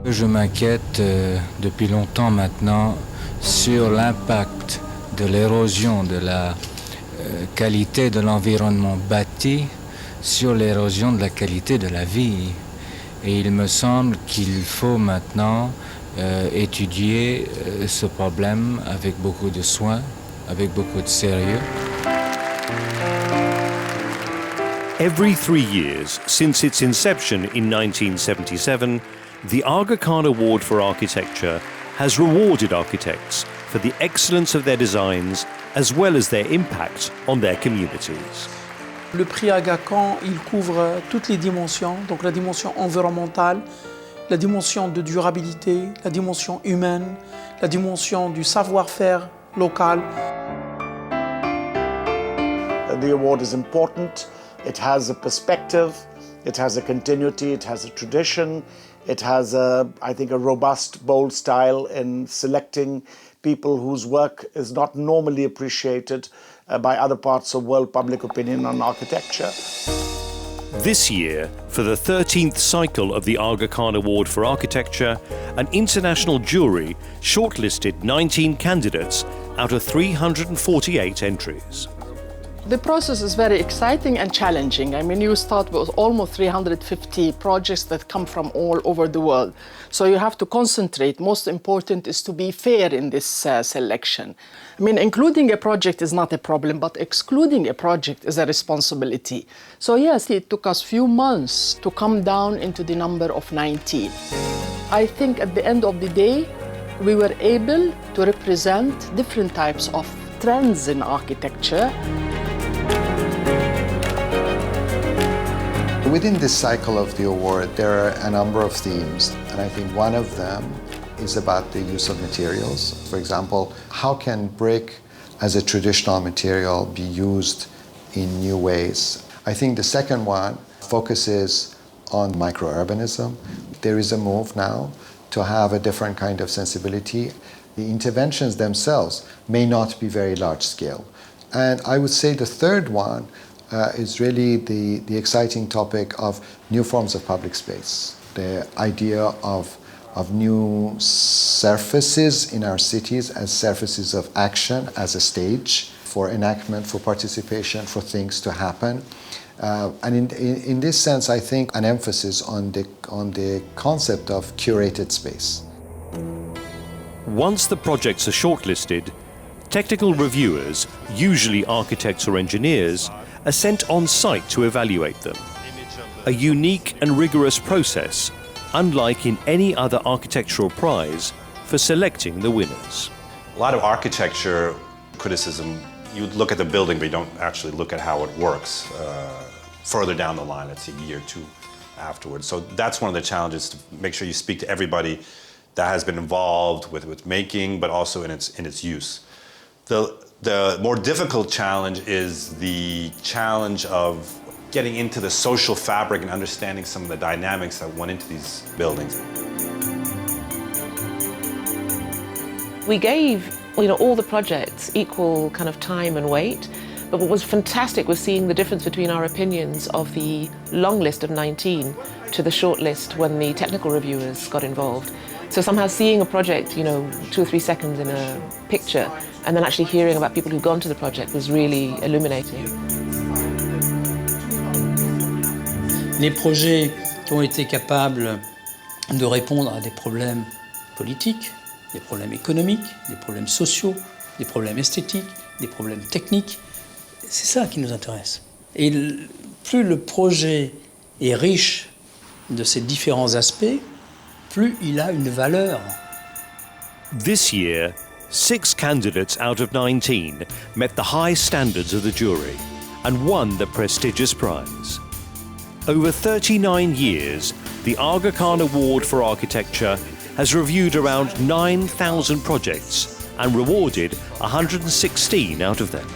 Je m'inquiète depuis longtemps maintenant sur l'impact de l'érosion de la qualité de l'environnement bâti sur l'érosion de la qualité de la vie. Et il me semble qu'il faut maintenant étudier ce problème avec beaucoup de soin, avec beaucoup de sérieux. Every 3 years since its inception in 1977, the Aga Khan Award for Architecture has rewarded architects for the excellence of their designs as well as their impact on their communities. Le prix Aga Khan, il couvre toutes les dimensions, donc la dimension environnementale, la dimension de durabilité, la dimension humaine, la dimension du savoir-faire local. The award is important. It has a perspective, it has a continuity, it has a tradition, it has, I think, a robust, bold style in selecting people whose work is not normally appreciated by other parts of world public opinion on architecture. This year, for the 13th cycle of the Aga Khan Award for Architecture, an international jury shortlisted 19 candidates out of 348 entries. The process is very exciting and challenging. I mean, you start with almost 350 projects that come from all over the world. So you have to concentrate. Most important is to be fair in this selection. I mean, including a project is not a problem, but excluding a project is a responsibility. So yes, it took us a few months to come down into the number of 19. I think at the end of the day, we were able to represent different types of trends in architecture. Within this cycle of the award, there are a number of themes, and I think one of them is about the use of materials. For example, how can brick as a traditional material be used in new ways? I think the second one focuses on microurbanism. There is a move now to have a different kind of sensibility. The interventions themselves may not be very large scale. And I would say the third one is really the exciting topic of new forms of public space. The idea of new surfaces in our cities as surfaces of action, as a stage for enactment, for participation, for things to happen. And in this sense, I think an emphasis on the concept of curated space. Once the projects are shortlisted, technical reviewers, usually architects or engineers, are sent on site to evaluate them. A unique and rigorous process, unlike in any other architectural prize, for selecting the winners. A lot of architecture criticism, you look at the building, but you don't actually look at how it works further down the line, let's say a year or two afterwards. So that's one of the challenges, to make sure you speak to everybody that has been involved with making, but also in its use. The more difficult challenge is the challenge of getting into the social fabric and understanding some of the dynamics that went into these buildings. We gave, all the projects equal kind of time and weight, but what was fantastic was seeing the difference between our opinions of the long list of 19 to the short list when the technical reviewers got involved. So somehow seeing a project, 2 or 3 seconds in a picture, and then actually hearing about people who've gone to the project was really illuminating. Les projets qui ont été capables de répondre à des problèmes politiques, des problèmes économiques, des problèmes sociaux, des problèmes esthétiques, des problèmes techniques, c'est ça qui nous intéresse. Et plus le projet est riche de ces différents aspects, plus il a une valeur. This year, 6 candidates out of 19 met the high standards of the jury and won the prestigious prize. Over 39 years, the Aga Khan Award for Architecture has reviewed around 9,000 projects and rewarded 116 out of them.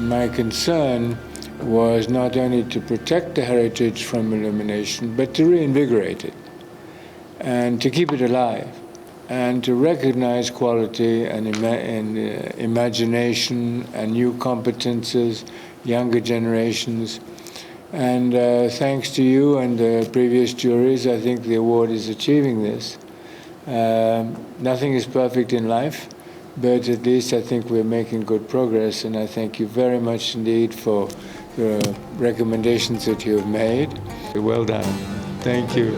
My concern was not only to protect the heritage from elimination, but to reinvigorate it and to keep it alive and to recognize quality and imagination and new competences, younger generations, And thanks to you and the previous juries, I think the award is achieving this. Nothing is perfect in life, but at least I think we're making good progress, and I thank you very much indeed for the recommendations that you have made. Well done. Thank you.